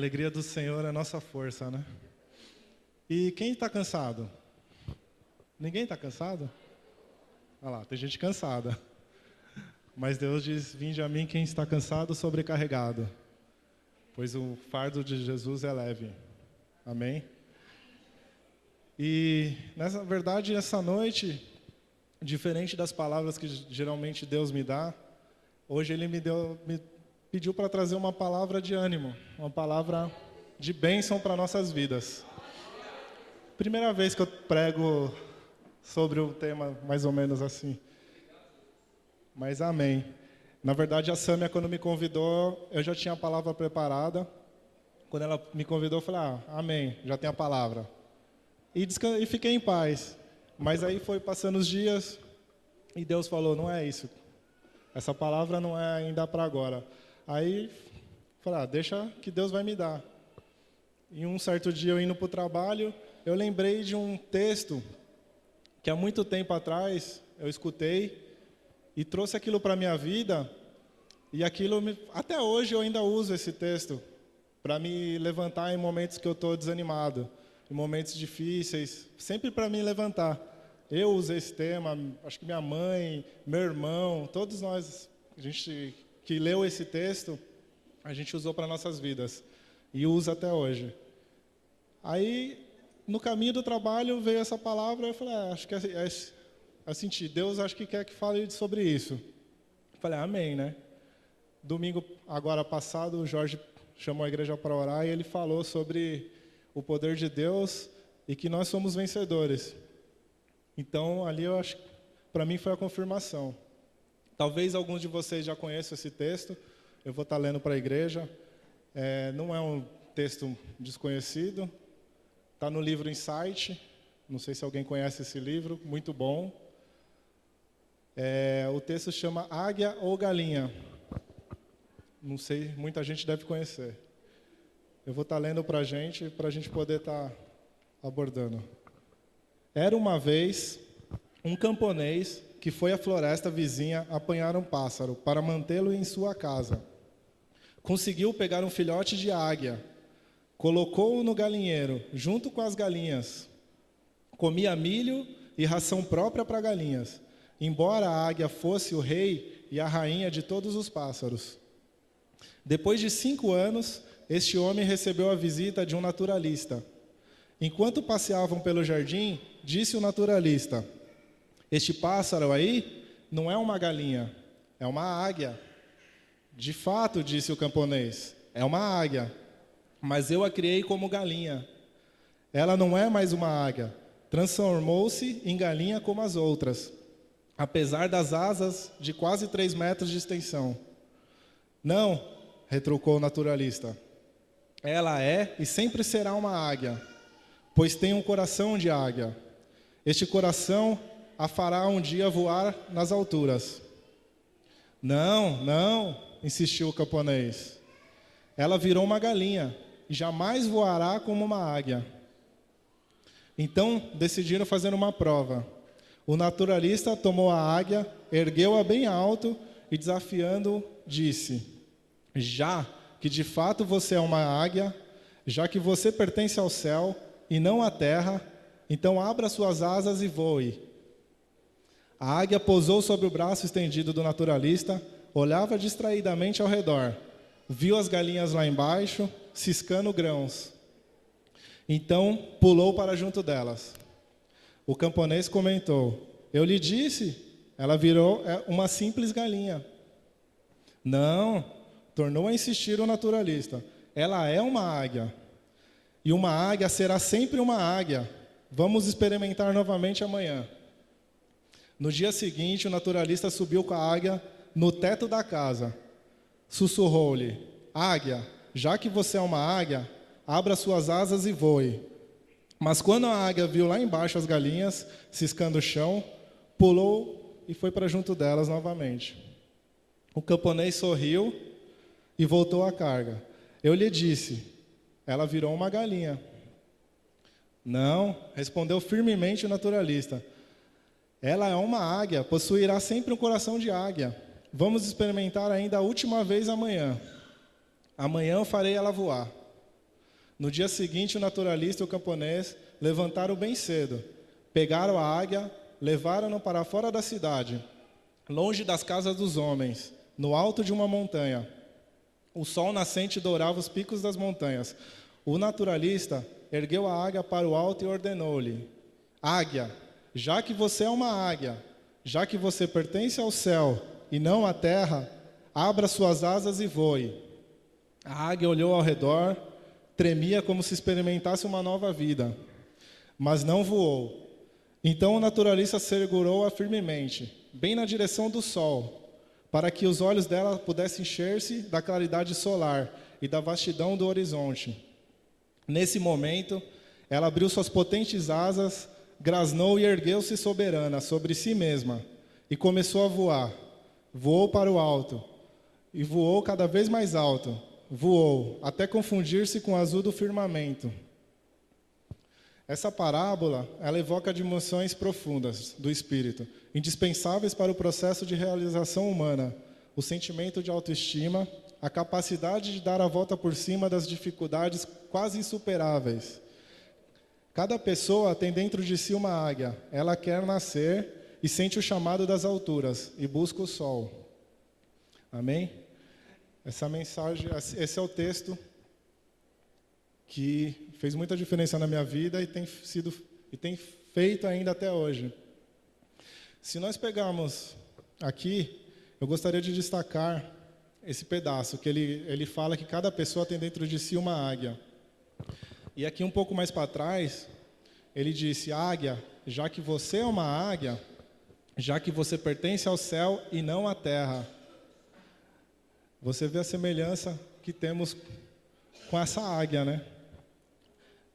alegria do Senhor é a nossa força, né? E quem está cansado? Ninguém está cansado? Olha lá, tem gente cansada. Mas Deus diz, vinde a mim quem está cansado, sobrecarregado. Pois o fardo de Jesus é leve. Amém? E, nessa verdade, essa noite, diferente das palavras que geralmente Deus me dá, hoje Ele me pediu para trazer uma palavra de ânimo, uma palavra de bênção para nossas vidas. Primeira vez que eu prego sobre o tema mais ou menos assim. Mas amém. Na verdade, a Sâmia, quando me convidou, eu já tinha a palavra preparada. Quando ela me convidou, eu falei, amém, já tem a palavra. E fiquei em paz. Mas aí foi passando os dias e Deus falou, não é isso. Essa palavra não é ainda para agora. Aí, falei, deixa que Deus vai me dar. E um certo dia, eu indo para o trabalho, eu lembrei de um texto que há muito tempo atrás eu escutei e trouxe aquilo para a minha vida. E aquilo, até hoje eu ainda uso esse texto para me levantar em momentos que eu estou desanimado, em momentos difíceis, sempre para me levantar. Eu usei esse tema, acho que minha mãe, meu irmão, todos nós, a gente que leu esse texto, a gente usou para nossas vidas e usa até hoje. Aí, no caminho do trabalho, veio essa palavra, eu falei, acho que eu senti, Deus acho que quer que fale sobre isso. Eu falei, amém, né? Domingo, agora passado, o Jorge chamou a igreja para orar e ele falou sobre o poder de Deus e que nós somos vencedores. Então, ali eu acho, para mim foi a confirmação. Talvez alguns de vocês já conheçam esse texto, eu vou estar lendo para a igreja. Não é um texto desconhecido, está no livro Insight, não sei se alguém conhece esse livro, muito bom. O texto chama Águia ou Galinha. Não sei, muita gente deve conhecer. Eu vou estar lendo para a gente poder estar abordando. Era uma vez um camponês que foi à floresta vizinha apanhar um pássaro para mantê-lo em sua casa. Conseguiu pegar um filhote de águia, colocou-o no galinheiro, junto com as galinhas. Comia milho e ração própria para galinhas, embora a águia fosse o rei e a rainha de todos os pássaros. Depois de 5 anos, este homem recebeu a visita de um naturalista. Enquanto passeavam pelo jardim, disse o naturalista, este pássaro aí não é uma galinha, é uma águia. De fato, disse o camponês, é uma águia, mas eu a criei como galinha. Ela não é mais uma águia, transformou-se em galinha como as outras, apesar das asas de quase 3 metros de extensão. Não, retrucou o naturalista, ela é e sempre será uma águia, pois tem um coração de águia. Este coração a fará um dia voar nas alturas. Não, insistiu o camponês. Ela virou uma galinha e jamais voará como uma águia. Então decidiram fazer uma prova. O naturalista tomou a águia, ergueu-a bem alto e desafiando, disse, já que de fato você é uma águia, já que você pertence ao céu e não à terra, então abra suas asas e voe. A águia pousou sobre o braço estendido do naturalista, olhava distraidamente ao redor, viu as galinhas lá embaixo, ciscando grãos. Então pulou para junto delas. O camponês comentou, eu lhe disse, ela virou uma simples galinha. Não, tornou a insistir o naturalista, ela é uma águia. E uma águia será sempre uma águia. Vamos experimentar novamente amanhã. No dia seguinte, o naturalista subiu com a águia no teto da casa. Sussurrou-lhe, águia, já que você é uma águia, abra suas asas e voe. Mas quando a águia viu lá embaixo as galinhas, ciscando o chão, pulou e foi para junto delas novamente. O camponês sorriu e voltou à carga. Eu lhe disse, ela virou uma galinha. Não, respondeu firmemente o naturalista. Ela é uma águia, possuirá sempre um coração de águia. Vamos experimentar ainda a última vez amanhã. Amanhã eu farei ela voar. No dia seguinte, o naturalista e o camponês levantaram bem cedo, pegaram a águia, levaram-no para fora da cidade, longe das casas dos homens, no alto de uma montanha. O sol nascente dourava os picos das montanhas. O naturalista ergueu a águia para o alto e ordenou-lhe: Águia, já que você é uma águia, já que você pertence ao céu e não à terra, abra suas asas e voe. A águia olhou ao redor, tremia como se experimentasse uma nova vida, mas não voou. Então o naturalista segurou-a firmemente, bem na direção do sol, para que os olhos dela pudessem encher-se da claridade solar e da vastidão do horizonte. Nesse momento, ela abriu suas potentes asas, grasnou e ergueu-se soberana sobre si mesma, e começou a voar. Voou para o alto, e voou cada vez mais alto. Voou, até confundir-se com o azul do firmamento. Essa parábola, ela evoca dimensões profundas do espírito, indispensáveis para o processo de realização humana, o sentimento de autoestima, a capacidade de dar a volta por cima das dificuldades quase insuperáveis. Cada pessoa tem dentro de si uma águia, ela quer nascer e sente o chamado das alturas e busca o sol. Amém? Essa mensagem, esse é o texto que fez muita diferença na minha vida e tem feito ainda até hoje. Se nós pegarmos aqui, eu gostaria de destacar esse pedaço, que ele fala que cada pessoa tem dentro de si uma águia. E aqui um pouco mais para trás, ele disse: águia, já que você é uma águia, já que você pertence ao céu e não à terra. Você vê a semelhança que temos com essa águia, né?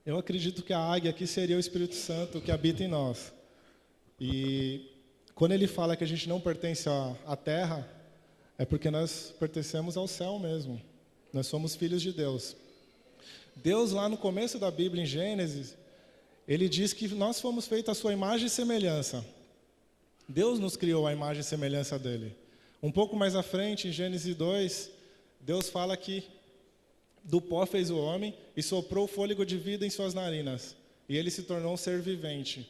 Eu acredito que a águia aqui seria o Espírito Santo que habita em nós. E quando ele fala que a gente não pertence à terra, é porque nós pertencemos ao céu mesmo. Nós somos filhos de Deus. Deus, lá no começo da Bíblia, em Gênesis, ele diz que nós fomos feitos à sua imagem e semelhança. Deus nos criou à imagem e semelhança dele. Um pouco mais à frente, em Gênesis 2, Deus fala que do pó fez o homem e soprou o fôlego de vida em suas narinas. E ele se tornou um ser vivente.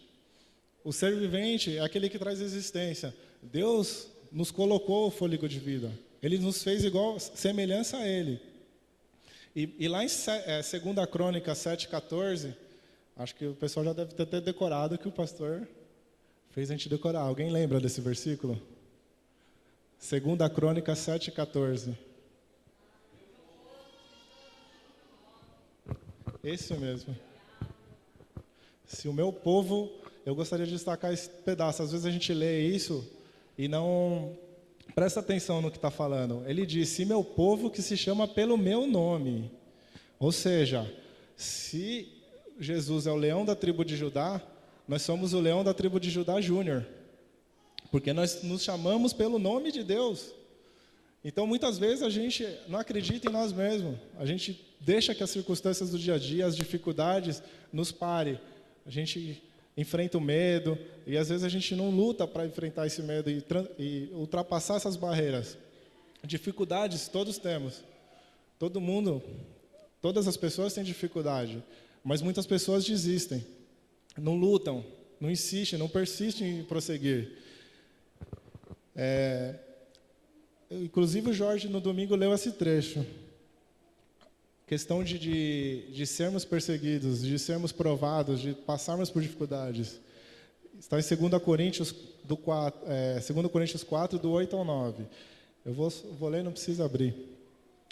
O ser vivente é aquele que traz existência. Deus nos colocou o fôlego de vida. Ele nos fez igual, semelhança a ele. E lá em 2 Crônicas 7,14, acho que o pessoal já deve ter até decorado que o pastor fez a gente decorar. Alguém lembra desse versículo? 2 Crônicas 7,14. Esse mesmo. Se o meu povo, eu gostaria de destacar esse pedaço. Às vezes a gente lê isso e não presta atenção no que está falando. Ele diz: se meu povo que se chama pelo meu nome. Ou seja, se Jesus é o leão da tribo de Judá, nós somos o leão da tribo de Judá Júnior. Porque nós nos chamamos pelo nome de Deus. Então, muitas vezes, a gente não acredita em nós mesmos. A gente deixa que as circunstâncias do dia a dia, as dificuldades, nos pare. A gente enfrenta o medo e, às vezes, a gente não luta para enfrentar esse medo e ultrapassar essas barreiras. Dificuldades todos temos. Todo mundo, todas as pessoas têm dificuldade. Mas muitas pessoas desistem. Não lutam, não insistem, não persistem em prosseguir. Inclusive o Jorge no domingo leu esse trecho. Questão de sermos perseguidos, de sermos provados, de passarmos por dificuldades. Está em 2 Coríntios 4, do 8 ao 9. Eu vou ler, não precisa abrir.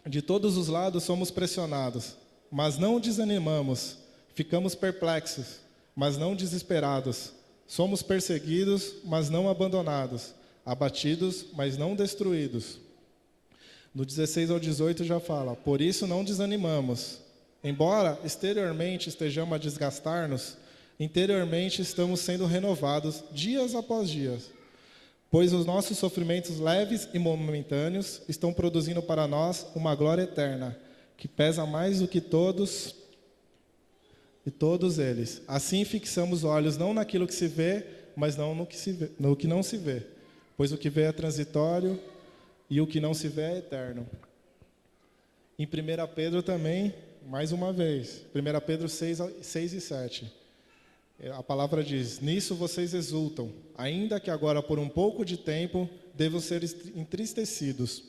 De todos os lados somos pressionados, mas não desanimamos. Ficamos perplexos, mas não desesperados. Somos perseguidos, mas não abandonados. Abatidos, mas não destruídos. No 16 ao 18 já fala: por isso não desanimamos. Embora exteriormente estejamos a desgastar-nos, interiormente estamos sendo renovados dias após dias. Pois os nossos sofrimentos leves e momentâneos estão produzindo para nós uma glória eterna, que pesa mais do que todos eles. Assim fixamos olhos não naquilo que se vê, mas não no que não se vê. Pois o que vê é transitório e o que não se vê é eterno. Em 1 Pedro também, mais uma vez, 1 Pedro 6 e 7. A palavra diz: nisso vocês exultam, ainda que agora por um pouco de tempo devam ser entristecidos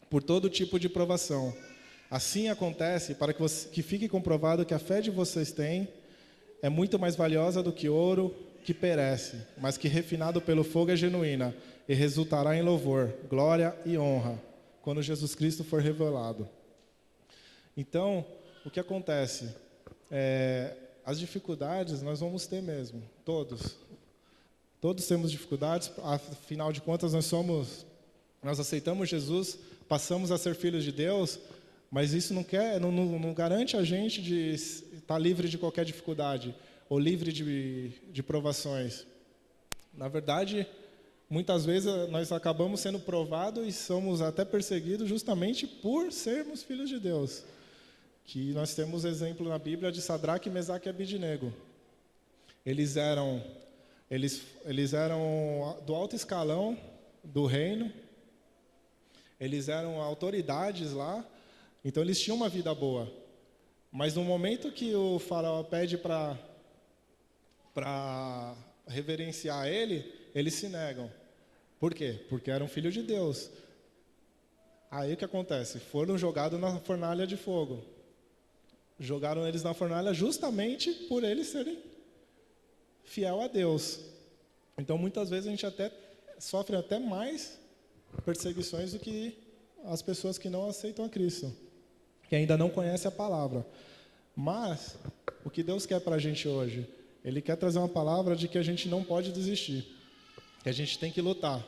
por todo tipo de provação. Assim acontece para que fique comprovado que a fé de vocês têm é muito mais valiosa do que ouro que perece, mas que refinado pelo fogo é genuína e resultará em louvor, glória e honra quando Jesus Cristo for revelado. Então, o que acontece? As dificuldades nós vamos ter mesmo, todos. Todos temos dificuldades, afinal de contas nós aceitamos Jesus, passamos a ser filhos de Deus, mas isso não garante a gente de estar livre de qualquer dificuldade, ou livre de provações. Na verdade, muitas vezes nós acabamos sendo provados e somos até perseguidos justamente por sermos filhos de Deus. Que nós temos exemplo na Bíblia de Sadraque, Mesaque e Abidnego. Eles eram do alto escalão do reino, eles eram autoridades lá, então eles tinham uma vida boa. Mas no momento que o faraó pede para reverenciar ele, eles se negam. Por quê? Porque eram filhos de Deus. Aí o que acontece? Foram jogados na fornalha de fogo. Jogaram eles na fornalha justamente por eles serem fiel a Deus. Então, muitas vezes a gente sofre até mais perseguições do que as pessoas que não aceitam a Cristo, que ainda não conhecem a palavra. Mas, o que Deus quer para a gente hoje? Ele quer trazer uma palavra de que a gente não pode desistir, que a gente tem que lutar.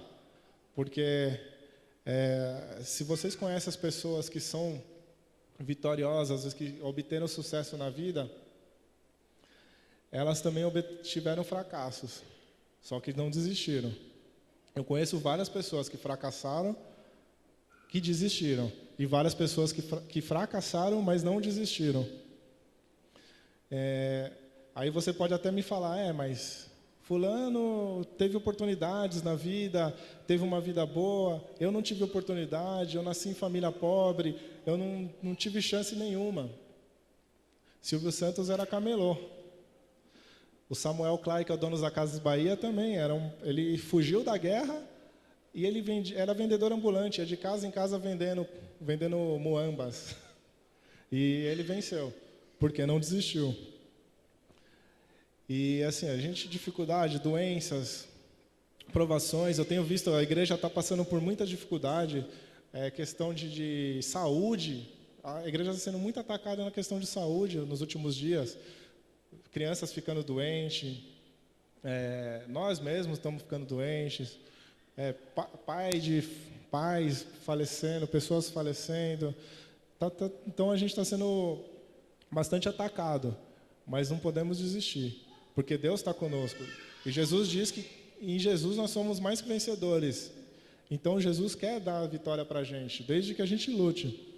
Porque se vocês conhecem as pessoas que são vitoriosas, que obteram sucesso na vida, elas também tiveram fracassos, só que não desistiram. Eu conheço várias pessoas que fracassaram, que desistiram, e várias pessoas que fracassaram, mas não desistiram. Aí você pode até me falar, mas fulano teve oportunidades na vida, teve uma vida boa, eu não tive oportunidade, eu nasci em família pobre, eu não tive chance nenhuma. Silvio Santos era camelô. O Samuel Clay, que é o dono da Casas Bahia, também ele fugiu da guerra e ele era vendedor ambulante, ia de casa em casa vendendo muambas. E ele venceu, porque não desistiu. E assim, a gente, dificuldade, doenças, provações, eu tenho visto, a igreja está passando por muita dificuldade, questão de saúde, a igreja está sendo muito atacada na questão de saúde nos últimos dias, crianças ficando doentes, nós mesmos estamos ficando doentes, pais falecendo, pessoas falecendo, então a gente está sendo bastante atacado, mas não podemos desistir. Porque Deus está conosco. E Jesus diz que em Jesus nós somos mais que vencedores. Então Jesus quer dar a vitória para a gente, desde que a gente lute.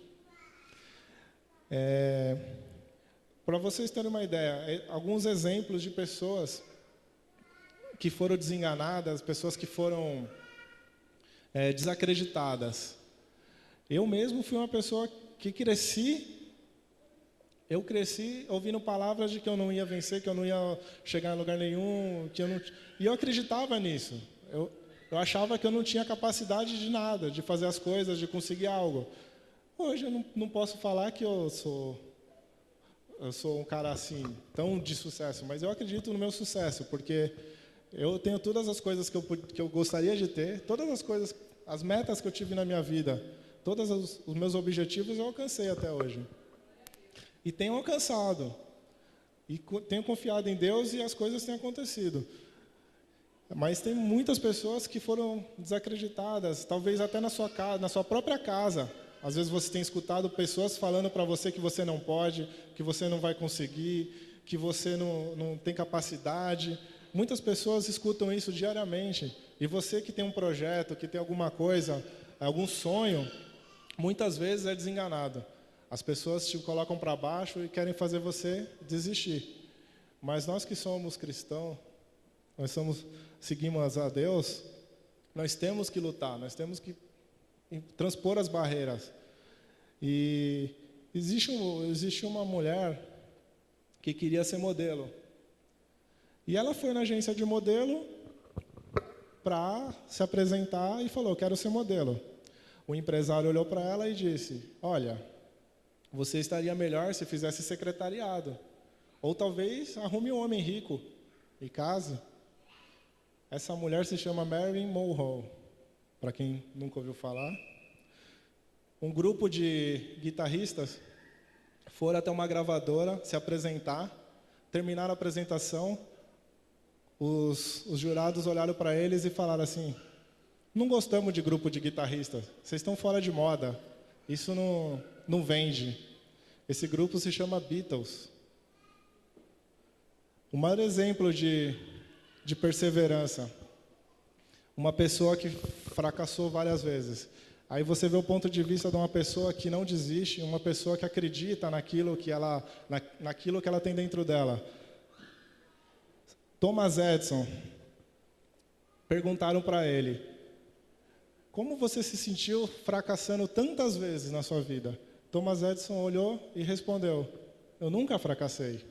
Para vocês terem uma ideia, alguns exemplos de pessoas que foram desenganadas, pessoas que foram desacreditadas. Eu mesmo fui uma pessoa que eu cresci ouvindo palavras de que eu não ia vencer, que eu não ia chegar em lugar nenhum, e eu acreditava nisso. Eu achava que eu não tinha capacidade de nada, de fazer as coisas, de conseguir algo. Hoje eu não posso falar que eu sou um cara assim, tão de sucesso, mas eu acredito no meu sucesso, porque eu tenho todas as coisas que eu gostaria de ter, todas as coisas, as metas que eu tive na minha vida, todos os meus objetivos eu alcancei até hoje. E tenho alcançado. E tenho confiado em Deus e as coisas têm acontecido. Mas tem muitas pessoas que foram desacreditadas, talvez até na sua casa, na sua própria casa. Às vezes você tem escutado pessoas falando para você que você não pode, que você não vai conseguir, que você não tem capacidade. Muitas pessoas escutam isso diariamente. E você que tem um projeto, que tem alguma coisa, algum sonho, muitas vezes é desenganado. As pessoas te colocam para baixo e querem fazer você desistir. Mas nós que somos cristãos, seguimos a Deus, nós temos que lutar, nós temos que transpor as barreiras. E Existe uma mulher que queria ser modelo. E ela foi na agência de modelo para se apresentar e falou, quero ser modelo. O empresário olhou para ela e disse, olha, você estaria melhor se fizesse secretariado. Ou talvez arrume um homem rico e case. Essa mulher se chama Marilyn Monroe, para quem nunca ouviu falar. Um grupo de guitarristas foram até uma gravadora se apresentar, terminaram a apresentação, os jurados olharam para eles e falaram assim, não gostamos de grupo de guitarristas, vocês estão fora de moda, isso não vende. Esse grupo se chama Beatles. O maior exemplo de perseverança, uma pessoa que fracassou várias vezes. Aí você vê o ponto de vista de uma pessoa que não desiste, uma pessoa que acredita naquilo que ela tem dentro dela. Thomas Edison, perguntaram para ele, como você se sentiu fracassando tantas vezes na sua vida? Thomas Edison olhou e respondeu, eu nunca fracassei.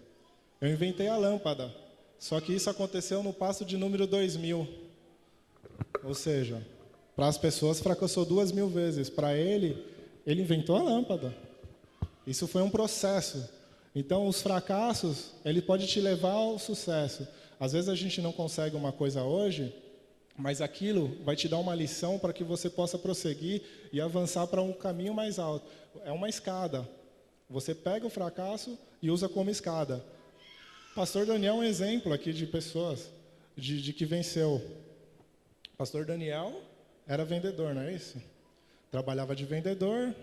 Eu inventei a lâmpada, só que isso aconteceu no passo de número 2000. Ou seja, para as pessoas fracassou 2000 vezes. Para ele inventou a lâmpada. Isso foi um processo. Então, os fracassos, ele pode te levar ao sucesso. Às vezes a gente não consegue uma coisa hoje, mas aquilo vai te dar uma lição para que você possa prosseguir e avançar para um caminho mais alto. É uma escada. Você pega o fracasso e usa como escada. Pastor Daniel é um exemplo aqui de pessoas de que venceu. Pastor Daniel era vendedor, não é isso? Trabalhava de vendedor.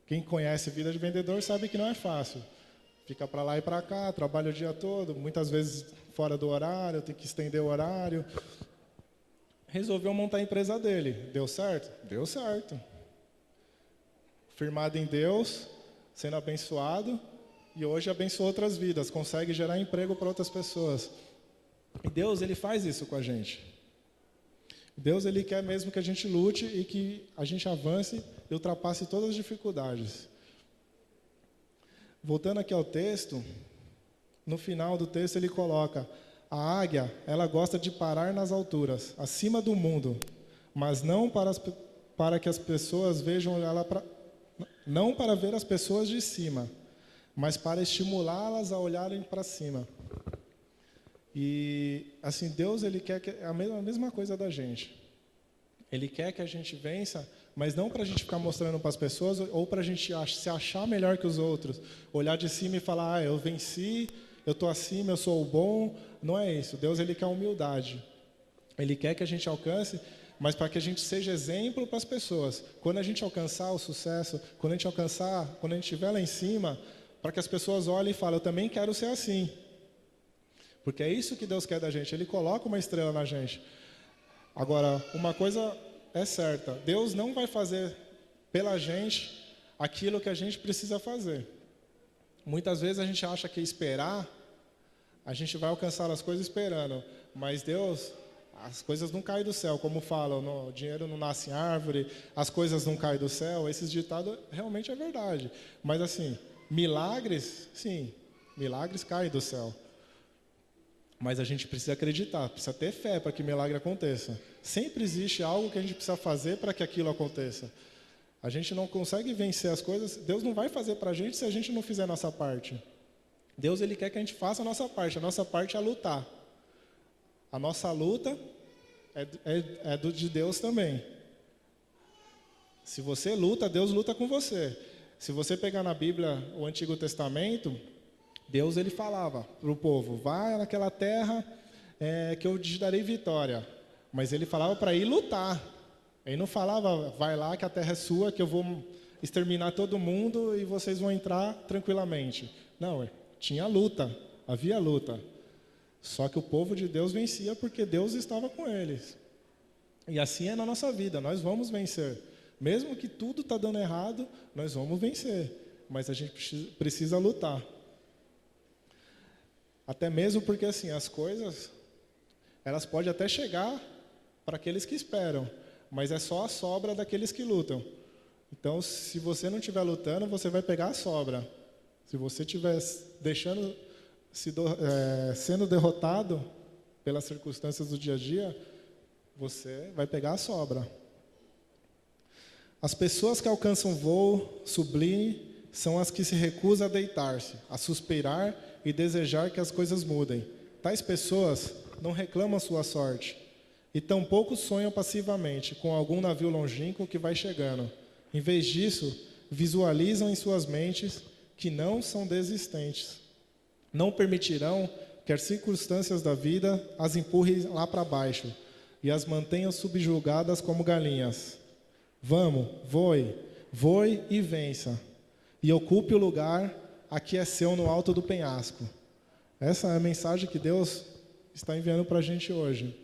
Quem conhece vida de vendedor sabe que não é fácil. Fica para lá e para cá, trabalha o dia todo, muitas vezes fora do horário, tem que estender o horário. Resolveu montar a empresa dele. Deu certo? Deu certo. Firmado em Deus, sendo abençoado, e hoje abençoa outras vidas, consegue gerar emprego para outras pessoas. E Deus, Ele faz isso com a gente. Deus, Ele quer mesmo que a gente lute e que a gente avance e ultrapasse todas as dificuldades. Voltando aqui ao texto, no final do texto ele coloca, a águia, ela gosta de parar nas alturas, acima do mundo, mas não para que as pessoas vejam ela, não para ver as pessoas de cima, mas para estimulá-las a olharem para cima. E assim, Deus, Ele quer a mesma coisa da gente. Ele quer que a gente vença, mas não para a gente ficar mostrando para as pessoas ou para a gente se achar melhor que os outros. Olhar de cima e falar, eu venci, eu estou acima, eu sou o bom. Não é isso. Deus, Ele quer humildade. Ele quer que a gente alcance, mas para que a gente seja exemplo para as pessoas. Quando a gente alcançar o sucesso, quando a gente estiver lá em cima, para que as pessoas olhem e falem, eu também quero ser assim. Porque é isso que Deus quer da gente. Ele coloca uma estrela na gente. Agora, uma coisa é certa. Deus não vai fazer pela gente aquilo que a gente precisa fazer. Muitas vezes a gente acha que esperar, a gente vai alcançar as coisas esperando. Mas Deus, as coisas não caem do céu. Como falam, o dinheiro não nasce em árvore, as coisas não caem do céu. Esses ditados realmente é verdade. Mas assim, milagres, sim, milagres caem do céu. Mas a gente precisa acreditar, precisa ter fé para que milagre aconteça. Sempre existe algo que a gente precisa fazer para que aquilo aconteça. A gente não consegue vencer as coisas, Deus não vai fazer para a gente se a gente não fizer a nossa parte. Deus, Ele quer que a gente faça a nossa parte é lutar. A nossa luta é de Deus também. Se você luta, Deus luta com você. Se você pegar na Bíblia o Antigo Testamento, Deus, Ele falava para o povo, vai naquela terra que eu te darei vitória. Mas Ele falava para ir lutar. Ele não falava, vai lá que a terra é sua, que eu vou exterminar todo mundo e vocês vão entrar tranquilamente. Não, tinha luta, havia luta. Só que o povo de Deus vencia porque Deus estava com eles. E assim é na nossa vida, nós vamos vencer. Mesmo que tudo está dando errado, nós vamos vencer. Mas a gente precisa lutar. Até mesmo porque assim, as coisas, elas podem até chegar para aqueles que esperam, mas é só a sobra daqueles que lutam. Então, se você não estiver lutando, você vai pegar a sobra. Se você estiver sendo derrotado pelas circunstâncias do dia a dia, você vai pegar a sobra. As pessoas que alcançam voo sublime são as que se recusam a deitar-se, a suspirar e desejar que as coisas mudem. Tais pessoas não reclamam sua sorte e tampouco sonham passivamente com algum navio longínquo que vai chegando. Em vez disso, visualizam em suas mentes que não são desistentes. Não permitirão que as circunstâncias da vida as empurrem lá para baixo e as mantenham subjugadas como galinhas. Vamos, voe e vença. E ocupe o lugar a que é seu no alto do penhasco. Essa é a mensagem que Deus está enviando para a gente hoje.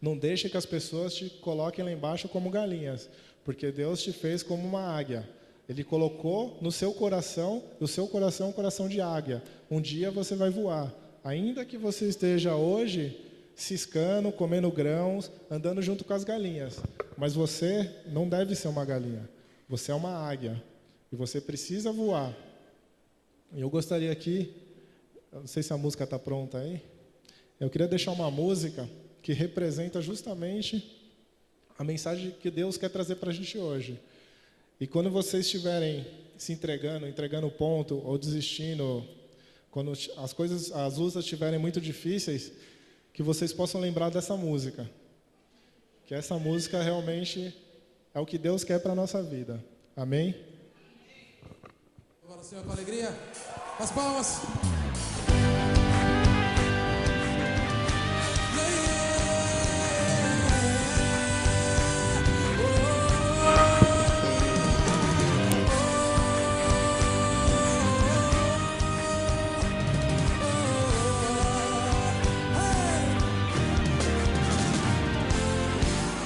Não deixe que as pessoas te coloquem lá embaixo como galinhas, porque Deus te fez como uma águia. Ele colocou no seu coração, o seu coração é um coração de águia. Um dia você vai voar. Ainda que você esteja hoje ciscando, comendo grãos, andando junto com as galinhas. Mas você não deve ser uma galinha. Você é uma águia. E você precisa voar. E eu gostaria aqui, eu não sei se a música está pronta aí, eu queria deixar uma música que representa justamente a mensagem que Deus quer trazer para a gente hoje. E quando vocês estiverem se entregando o ponto ou desistindo, quando as lutas estiverem muito difíceis, que vocês possam lembrar dessa música. Que essa música realmente é o que Deus quer para a nossa vida. Amém? Agora o Senhor com alegria. As palmas.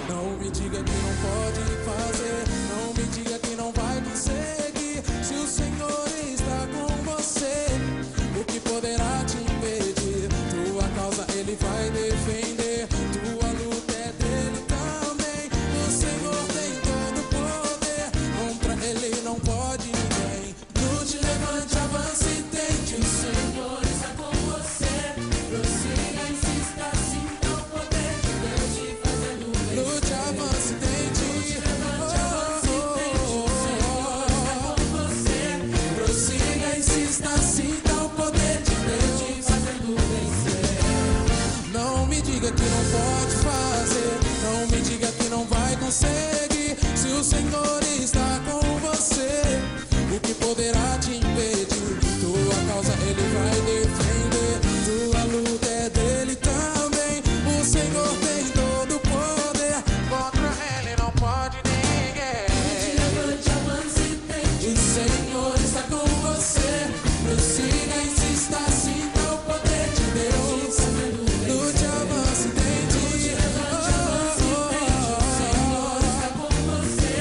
Não me diga que não pode fazer, não me diga que não vai conseguir. Se o Senhor está com você, o que poderá te impedir? Tua causa Ele vai defender, tua luta é dele também. O Senhor tem todo o poder, contra Ele não pode ninguém. Lute, levante, avance e tente. O Senhor está com você, prossiga, insista, sinta o poder de Deus te fazendo vencer. Lute, avance e tente. Lute, levante, avance e tente. O Senhor está com você, prossiga, insista, sinta o poder de Deus te fazendo vencer. Não me diga que não pode fazer, não me diga que não vai conseguir. Se o Senhor está com você, o que poderá te impedir? Tua causa Ele vai defender, tua luta é dele também. O Senhor tem todo o poder, contra Ele não pode ninguém. Levante, avance e tente. O Senhor está com você, prossiga, insista, sinta o poder de Deus. Lute, avance e tente. Levante, avance e tente. O Senhor está com você,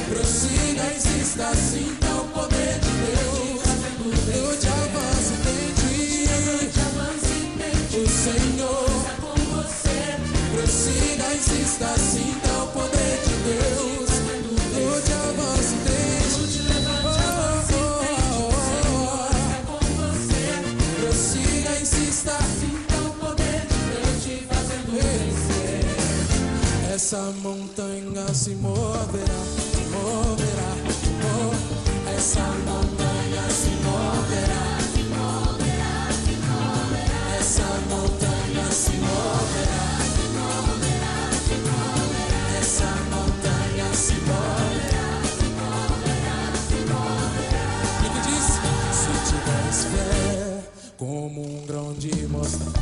prossiga, insista, sinta o poder de Deus. Lute, avance e tente. Levante, avance e tente. O Senhor está com você, prossiga, insista, sinta o poder de Deus. Lute, avance e tente. Levante, avance e tente. O Senhor está com você, prossiga, insista, sinta o poder de Deus te fazendo vencer. Essa montanha se moverá, moverá, oh. Essa montanha se moverá, moverá, moverá. Essa montanha se moverá, moverá, moverá. Essa montanha se moverá, moverá, moverá. O que diz? Se tiveres fé como um grão de mostarda,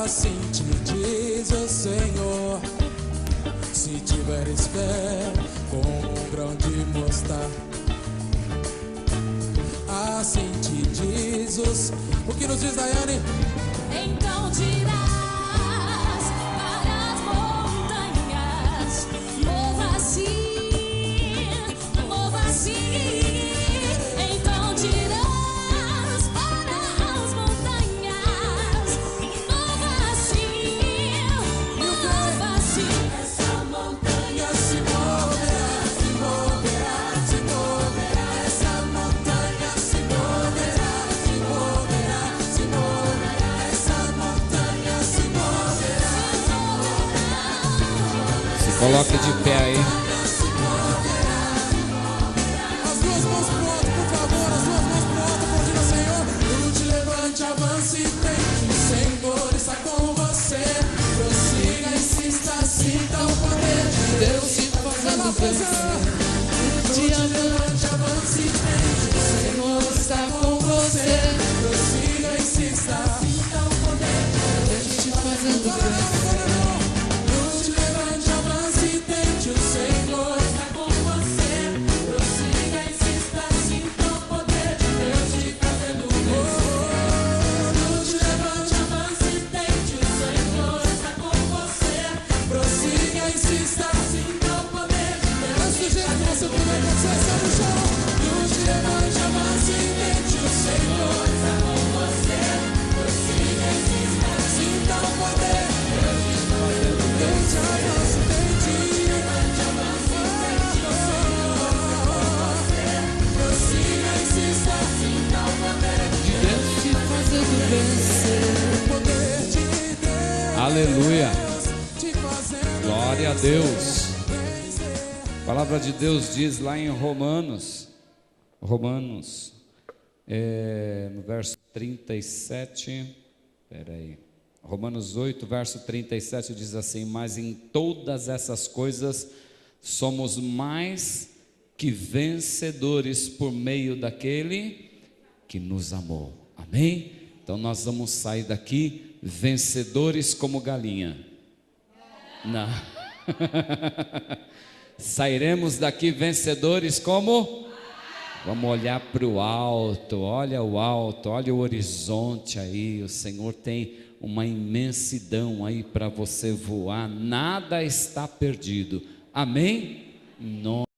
assim te diz o Senhor. Se tiveres fé como um grão de mostarda, assim te diz o que nos diz Daiane? Então dirás para as montanhas, mova-se, mova-se. Então dirás para as montanhas, mova-se, mova-se. Essa montanha se move. Coloque de pé aí. As duas mãos pro alto, por favor. As duas mãos pro alto, aplaudindo ao Senhor. Lute, levante, avance e tente. O Senhor está com você. Prossiga, insista, sinta o poder de Deus se fazendo vencer. Lute, levante, avance e tente. O Senhor está com você. Prossiga, insista, sinta o poder de Deus te fazendo vencer. Lute, levante, avance e tente. O Senhor está com você. Prossiga, insista, sinta o poder de Deus te fazendo vencer. Lute, levante, avance e tente. O Senhor está com você. Prossiga, insista, sinta o poder de Deus. Mas do jeito que você puder, você está no chão. Lute, levante, avance e tente. O Senhor está com você. Prossiga, insista, sinta o poder de Deus te fazendo vencer. Avance, tente. Levante, avance e tente. O Senhor está com você. Prossiga, insista, sinta o poder de Deus te fazendo vencer. O poder de Deus. Aleluia. Te fazendo Glória a Deus. vencer. A palavra de Deus diz lá em Romanos, no verso 37, Romanos 8, verso 37 diz assim: mas em todas essas coisas somos mais que vencedores por meio daquele que nos amou. Amém? Então nós vamos sair daqui vencedores como galinha. Não. Sairemos daqui vencedores como? Vamos olhar para o alto, olha o alto, olha o horizonte aí. O Senhor tem uma imensidão aí para você voar, nada está perdido. Amém?